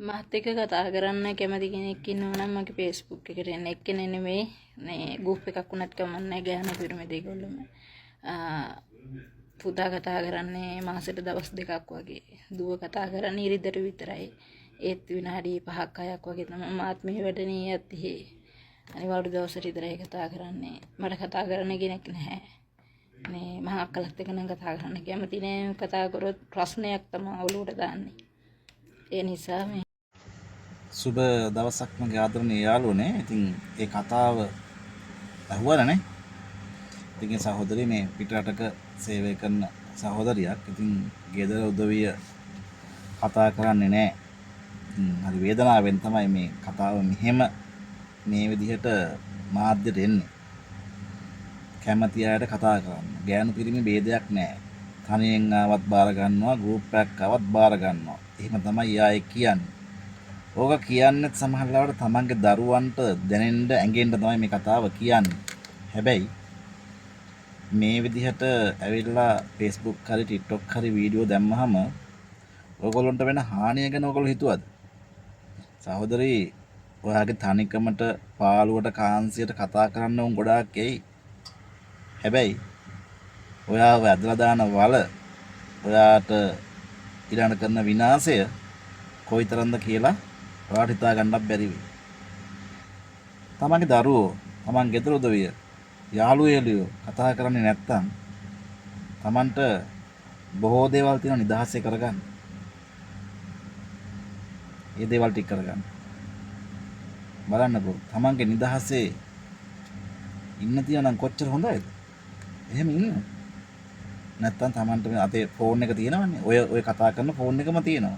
මාත් එක්ක කතා කරන්න කැමති කෙනෙක් ඉන්නවා නම් මගේ Facebook එකට එන්න. එක්කෙනෙක් නෙමෙයි. මේ ගෲප් එකක් වුණත් කමන්නේ ගෑනු පිරිමි දෙකොල්ලම. පුතා කතා කරන්නේ මාසෙට දවස් දෙකක් වගේ. දුව කතා කරන්නේ ඉරිදට විතරයි. ඒත් විනාඩි 5ක් 6ක් වගේ තමයි මාත් මේ වැඩනේ යත්තේ. අනිවාර්ය දවසට විතරයි කතා කරන්නේ. මට කතා කරන්න කෙනෙක් නැහැ. මේ මහා අක්කලත් එක්ක නම් කතා කරන්න කැමති නෑ. කතා කරොත් ප්‍රශ්නයක් තමයි ඔලුවට දාන්නේ. ඒ නිසා මේ සුබ දවසක් මගේ ආදරණීය යාළුවනේ. ඉතින් ඒ කතාව අහුවලා ඉතින් සහෝදරිය මේ පිටරටක සේවය කරන සහෝදරියක්. ඉතින් ගෙදර උදවිය කතා කරන්නේ නැහැ. හරි වේදනාවෙන් තමයි මේ කතාව මෙහෙම මේ විදිහට මාධ්‍යට එන්නේ. කැමති අයට කතා කරන්න. ගෑනු පිරිමි ભેදයක් නැහැ. තනියෙන් ආවත් බාර ගන්නවා, ගෲප් එකක් ආවත් බාර ගන්නවා. එහෙම තමයි ආයේ කියන්නේ. ඕක කියන්නේ සමහර ලාවට තමන්ගේ දරුවන්ට දැනෙන්න ඇඟෙන්න තමයි මේ කතාව කියන්නේ. හැබැයි මේ විදිහට ඇවිල්ලා Facebook හරි TikTok හරි වීඩියෝ දැම්මහම ඔයගොල්ලන්ට වෙන හානිය ගැන ඔයගොල්ලෝ හිතුවද? සහෝදරී ඔයාගේ තනිකමට පාළුවට කාන්සියට කතා කරන්න උන් ගොඩාක් එයි. හැබැයි ඔයාව ඇදලා දාන වල ඔයාට ඊළඟ කරන විනාශය කොයිතරම්ද කියලා ඔයාට හිතා ගන්නත් බැරි වෙයි. තමන්ගේ දරුවෝ, තමන් ගෙදර උදවිය, යාළුවෝ කතා කරන්නේ නැත්තම් තමන්ට බොහෝ දේවල් තියෙනවා නිදහසේ කරගන්න. ඒ දේවල් ටික කරගන්න. බලන්නකෝ තමන්ගේ නිදහසේ ඉන්න තියනම් කොච්චර හොඳයිද? එහෙම ඉන්න. නැත්තම් තමන්ට මේ අතේ ෆෝන් එක තියෙනවනේ. ඔය කතා කරන ෆෝන් එකම තියෙනවා.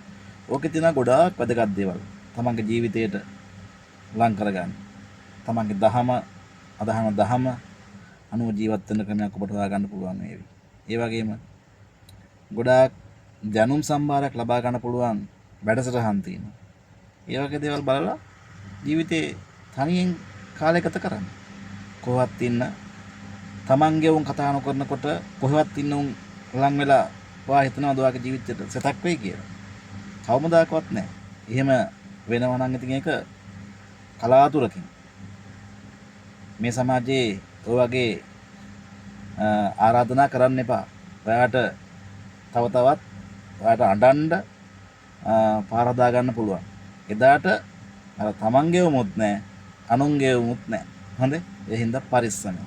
ඕකේ තියෙන ගොඩාක් වැදගත් දේවල්. තමන්ගේ ජීවිතයට ලං කරගන්න. තමන්ගේ දහම අනුව ජීවත් වෙන ක්‍රමයක් ඔබට හොයාගන්න පුළුවන් වේවි. ඒ වගේම ගොඩාක් දැනුම් සම්භාරයක් ලබා ගන්න පුළුවන් වැඩසටහන් තියෙනවා. ඒ වගේ දේවල් බලලා ජීවිතේ තනියෙන් කාලය ගත කරන්න. කොහොමත් ඉන්න තමන්ගේ උන් කතා නොකරනකොට කොහොමත් ඉන්න උන් ලං වෙලා වා හිතනවාද ඔයාගේ ජීවිතේට සතක් වෙයි කියලා. කවමදාකවත් නැහැ. එහෙම වෙනවා නම් ඉතින් ඒක කලාතුරකින් මේ සමාජයේ ඔය වගේ ආරාධනා කරන්න එපා. ඔයාට තව තවත් ඔයාට අඬන්න පාර හදා ගන්න පුළුවන්. එදාට අර තමන්ගේ වමුත් නැහැ, අනුන්ගේ වමුත් නැහැ. හොඳේ? ඒ හින්දා පරිස්සම.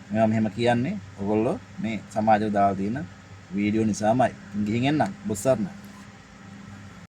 මේවා මෙහෙම කියන්නේ ඔයගොල්ලෝ මේ සමාජයට දාලා තියෙන වීඩියෝ නිසාමයි. ගිහින් එන්නම්. බුස්සarna.